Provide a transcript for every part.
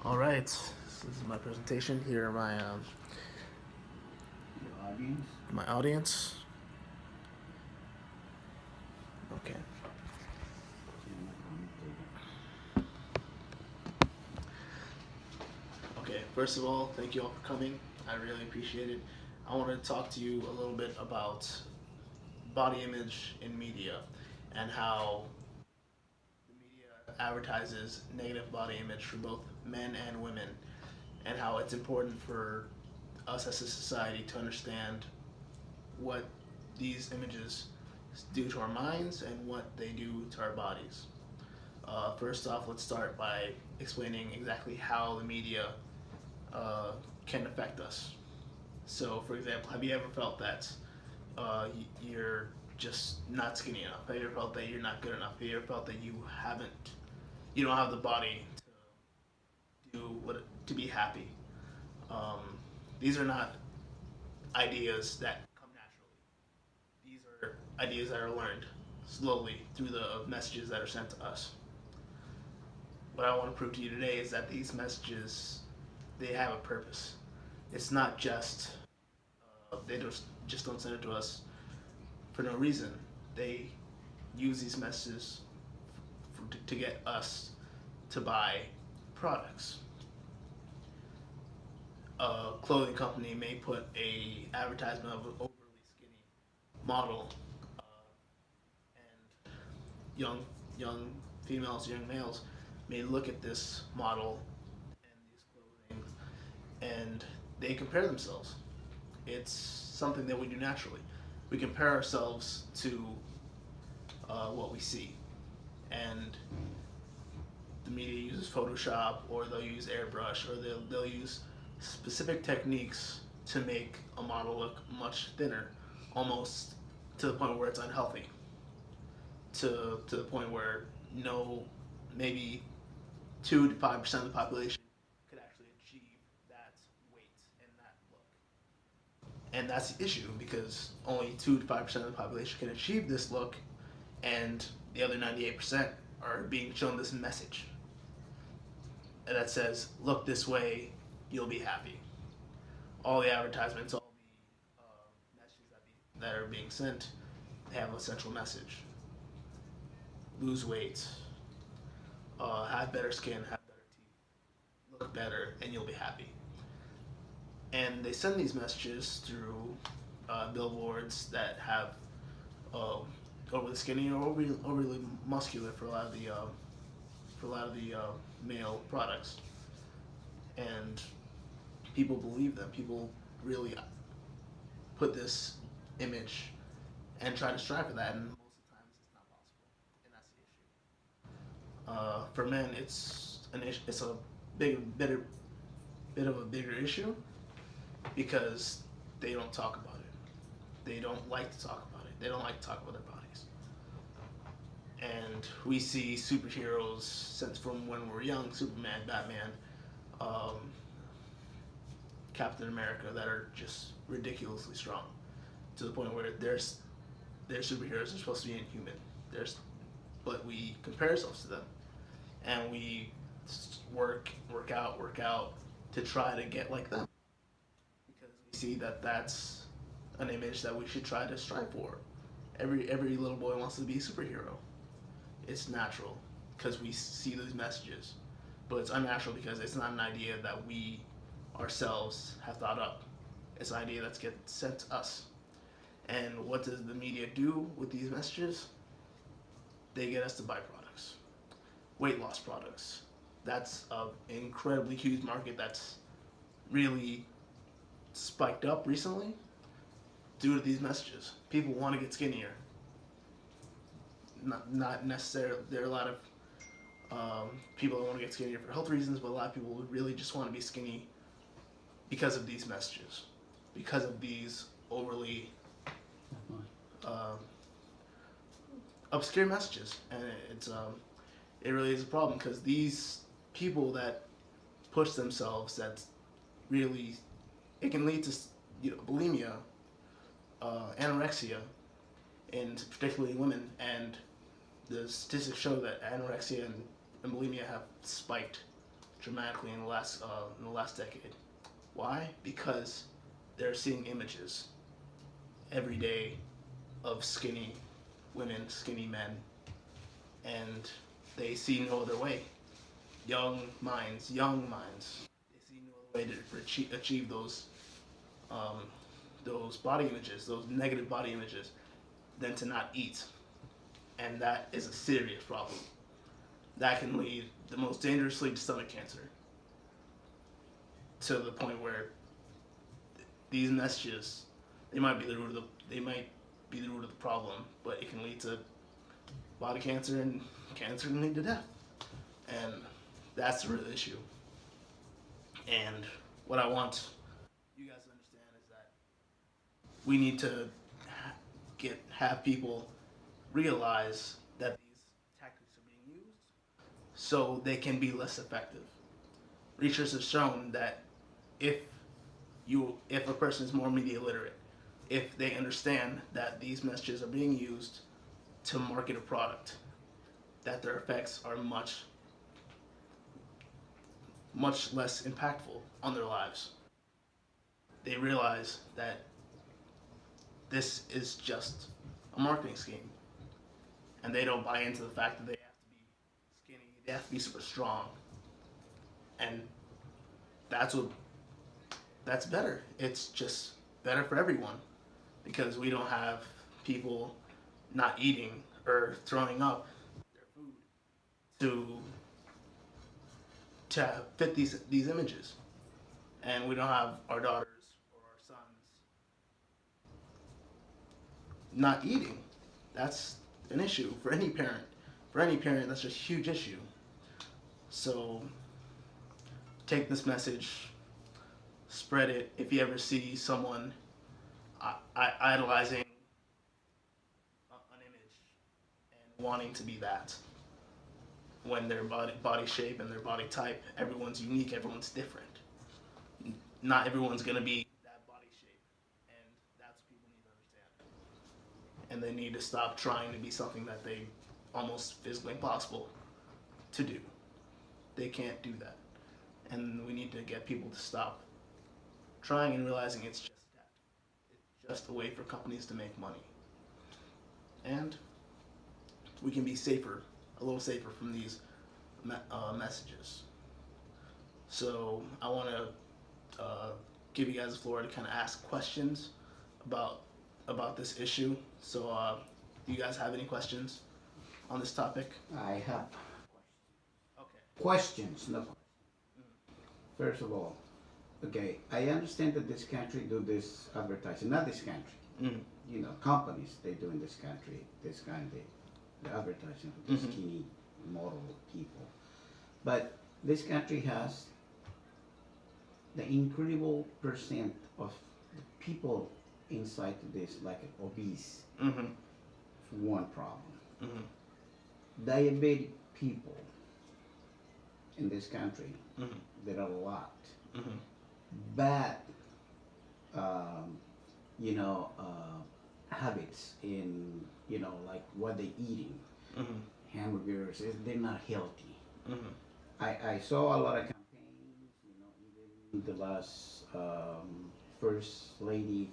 All right, so this is my presentation. Here are Your audience. my audience. Okay. Okay. First of all, thank you all for coming. I really appreciate it. I want to talk to you a little bit about body image in media and how the media advertises negative body image for both men and women, and how it's important for us as a society to understand what these images do to our minds and what they do to our bodies. First off, let's start by explaining exactly how the media uh, can affect us. So, for example, have you ever felt that you're just not skinny enough? Have you ever felt that you're not good enough? Have you ever felt that you don't have the body to do what to be happy? Um, these are not ideas that come naturally. These are ideas that are learned slowly through the messages that are sent to us. What I want to prove to you today is that these messages, they have a purpose. It's not just they just don't send it to us for no reason. They use these messages to get us to buy products. A clothing company may put a advertisement of an overly skinny model, uh, and young females, young males may look at this model and these clothing, and they compare themselves. It's something that we do naturally. We compare ourselves to what we see, and the media uses Photoshop, or they'll use airbrush, or they'll use specific techniques to make a model look much thinner, almost to the point where it's unhealthy, to the point where no, maybe 2 to 5% of the population could actually achieve that weight and that look. And that's the issue, because only 2 to 5% of the population can achieve this look, and the other 98% are being shown this message that says, "Look this way, you'll be happy." All the advertisements, all the messages that are being sent, they have a central message: lose weight, have better skin, have better teeth, look better, and you'll be happy. And they send these messages through billboards that have uh, overly skinny or overly muscular for a lot of the male products, and people believe them. People really put this image and try to strive for that, and most of the times it's not possible, and that's the issue. For men, it's a bit of a bigger issue because they don't talk about it. They don't like to talk about it. They don't like to talk about their bodies. And we see superheroes since from when we're young: Superman, Batman, um, Captain America, that are just ridiculously strong to the point where their superheroes are supposed to be inhuman. There's, but we compare ourselves to them, and we work out to try to get like them, because we see that that's an image that we should try to strive for. Every little boy wants to be a superhero. It's natural because we see these messages, but it's unnatural because it's not an idea that we ourselves have thought up. It's an idea that's get sent to us. And what does the media do with these messages? They get us to buy products, weight loss products. That's an incredibly huge market that's really spiked up recently due to these messages. People want to get skinnier. Not necessarily. There are a lot of people that want to get skinnier for health reasons, but a lot of people would really just want to be skinny because of these messages, because of these overly uh, obscure messages, and it really is a problem because these people that push themselves, that really, it can lead to bulimia, anorexia, and particularly in women. And the statistics show that anorexia and bulimia have spiked dramatically in the last decade. Why? Because they're seeing images every day of skinny women, skinny men, and they see no other way. Young minds, they see no other way to achieve um, those body images, those negative body images, than to not eat, and that is a serious problem. That can lead the most dangerously to stomach cancer, to the point where these messages, they might be the root of the problem, but it can lead to body cancer, and cancer can lead to death, and that's the real issue. And what I want you guys to understand is that we need to get have people realize that these tactics are being used so they can be less effective. Research has shown that if if a person is more media literate, if they understand that these messages are being used to market a product, that their effects are much less impactful on their lives. They realize that this is just a marketing scheme, and they don't buy into the fact that they have to be skinny, they have to be super strong, and that's what that's better. It's just better for everyone because we don't have people not eating or throwing up their food to fit these images, and we don't have our daughters or our sons not eating. That's an issue for any parent. For any parent, that's a huge issue. So take this message, spread it. If you ever see someone idolizing an image and wanting to be that, when their body shape and their body type, everyone's unique, everyone's different. Not everyone's gonna be that body shape, and that's what people need to understand. And they need to stop trying to be something that they almost physically impossible to do. They can't do that, and we need to get people to stop trying and realizing it's just that. It's just a way for companies to make money, and we can be safer, a little safer from these messages. So I want to give you guys the floor to kind of ask questions about this issue. So do you guys have any questions on this topic? I have Okay. questions. No. First of all, okay, I understand that this country do this advertising. Not this country. Mm. You know, companies they do in this country this kind of the advertising for the skinny model people. But this country has the incredible percent of the people inside to this like obese. Mm-hmm. One problem. Mm-hmm. Diabetic people in this country, Mm-hmm. there are a lot. Mm-hmm. Bad, um, habits in, like what they eating. Mm-hmm. Hamburgers, they're not healthy. Mm-hmm. I saw a lot of campaigns, even the last first lady,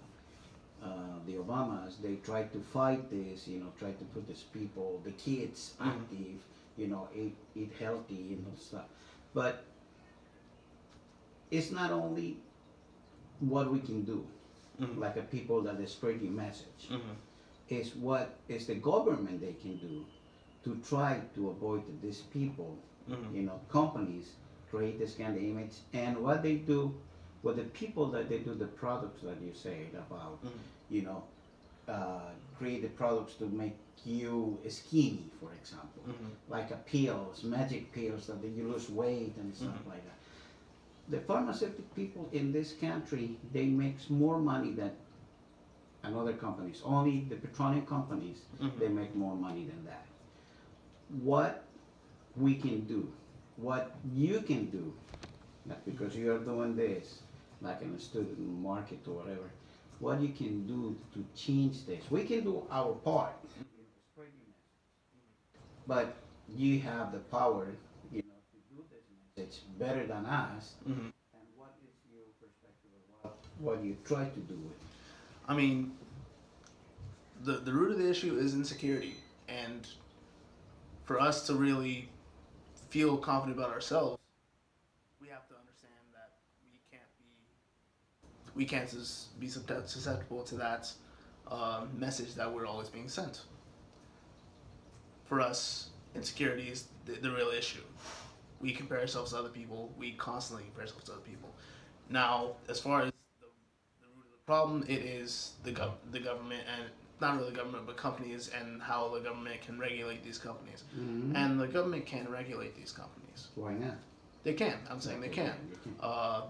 the Obamas, they tried to fight this, tried to put these people, the kids, active, eat healthy, stuff. But it's not only what we can do, like a people that is spreading message. It's what is the government they can do to try to avoid these people, companies create this kind of image, and what they do with the people that they do the products that you said about, you know, create the products to make you skinny, for example, like a pills, magic pills that you lose weight and stuff like that. The pharmaceutical people in this country, they make more money than another companies. Only the petroleum companies, they make more money than that. What we can do, what you can do, not because you are doing this, like in a student market or whatever, what you can do to change this. We can do our part, spread your message. But you have the power, to do this it's better than us. Mm-hmm. And what is your perspective of what you try to do with it? I mean, the root of the issue is insecurity, and for us to really feel confident about ourselves, we have to understand that we can't just be susceptible to that message that we're always being sent. For us, insecurity is the real issue. We compare ourselves to other people. We constantly compare ourselves to other people. Now, as far as the root of the problem, it is the government, and not really the government, but companies, and how the government can regulate these companies. Mm-hmm. And the government can regulate these companies. Why not? They can. I'm saying they can.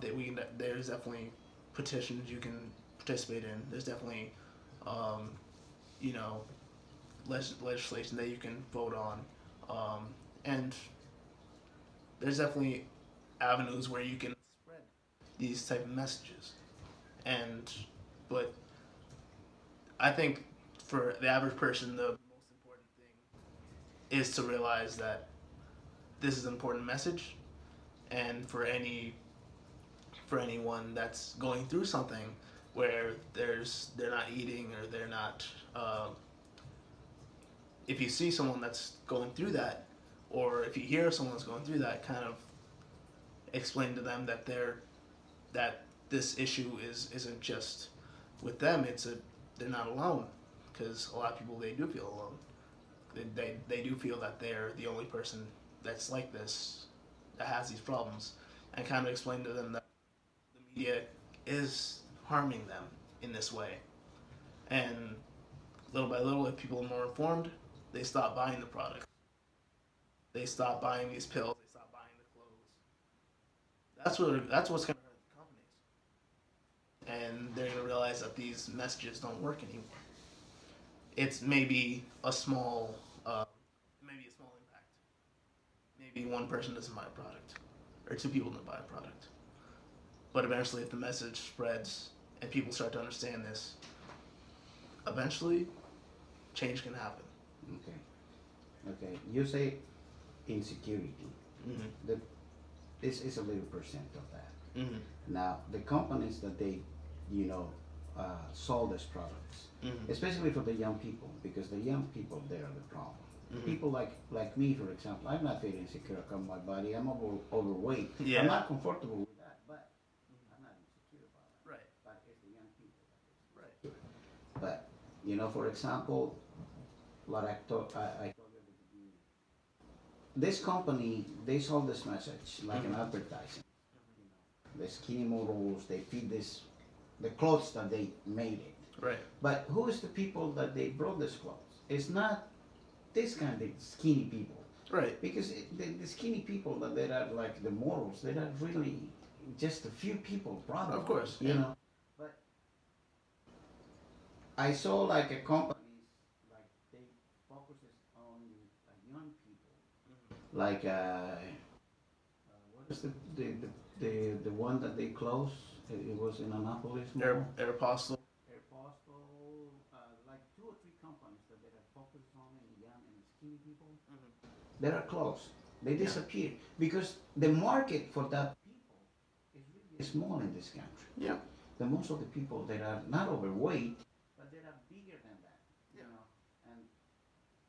They can. There's definitely petitions you can participate in. There's definitely, you know, legislation that you can vote on, and there's definitely avenues where you can spread these type of messages. And but I think for the average person, the most important thing is to realize that this is an important message, and for anyone that's going through something where they're not eating, or they're not if you see someone that's going through that, or if you hear someone that's going through that, kind of explain to them that that this issue isn't just with them. They're not alone, because a lot of people, they do feel alone. They do feel that they're the only person that's like this, that has these problems, and kind of explain to them that the media is harming them in this way. And little by little, if people are more informed, they stop buying the product. They stop buying these pills. They stop buying the clothes. That's what's gonna hurt the companies, and they're gonna realize that these messages don't work anymore. It's maybe a small impact. Maybe one person doesn't buy a product, or two people don't buy a product. But eventually, if the message spreads and people start to understand this, eventually, change can happen. Okay. Okay. You say insecurity. Mm-hmm. This is a little percent of that. Mm-hmm. Now, the companies that they, you know, sold these products, Mm-hmm. especially for the young people, because the young people, they are the problem. Mm-hmm. People like me, for example, I'm not feeling insecure about my body. I'm overweight. Yeah. I'm not comfortable with that, but I'm not insecure about it. Right. But it's the young people that is Right. insecure. But, you know, for example, what I told you at the beginning, this company, they sold this message like an advertising. You know, the skinny models, they feed this, the clothes that they made it. Right. But who is the people that they brought this clothes? It's not this kind of skinny people. Right. Because the skinny people that they are like the models, they are really just a few people brought them. Of course. You Yeah. know. But I saw like a companies, like they focuses on young people. Mm-hmm. Like what is the one that they closed? It was in Annapolis Mall. Aeropostale. Apostle, like two or three companies that they have focused on in young and skinny people, they are closed. They disappeared because the market for that people is really small in this country. Yeah. The most of the people that are not overweight, but they are bigger than that. You know, and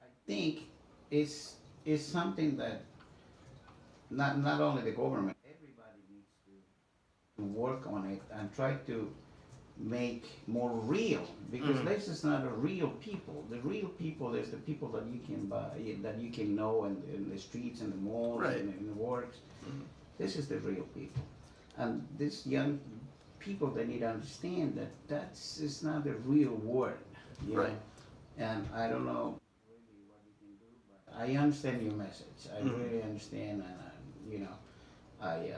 I think it's something that not only the government, everybody needs to work on it and try to make more real, because this is not a real people. The real people is the people that you can buy, that you can know in the streets and the malls Right. and in the works. This is the real people, and these young people, they need to understand that that's is not the real world, you Right. know. And I don't know really what you can do, but I understand your message. I really understand, and you know, I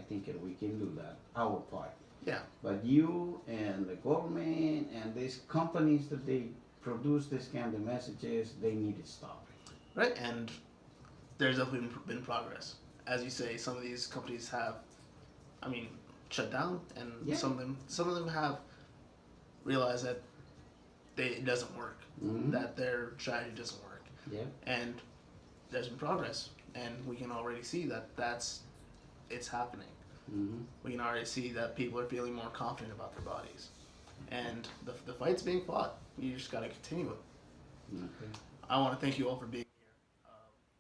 think that we can do that, our part. Yeah. But you and the government and these companies that they produce this kind of messages, they need to stop. Right. And there's definitely been progress. As you say, some of these companies have, I mean, shut down, and Yeah. some of them have realized that it doesn't work, Mhm. that their strategy doesn't work, Yeah. and there's been progress. and we can already see that it's happening. Mm-hmm. We can already see that people are feeling more confident about their bodies, and the fight's being fought. You just got to continue it. Okay. I want to thank you all for being here.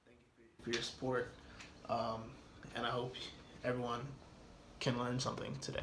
Thank you for your support, and I hope everyone can learn something today.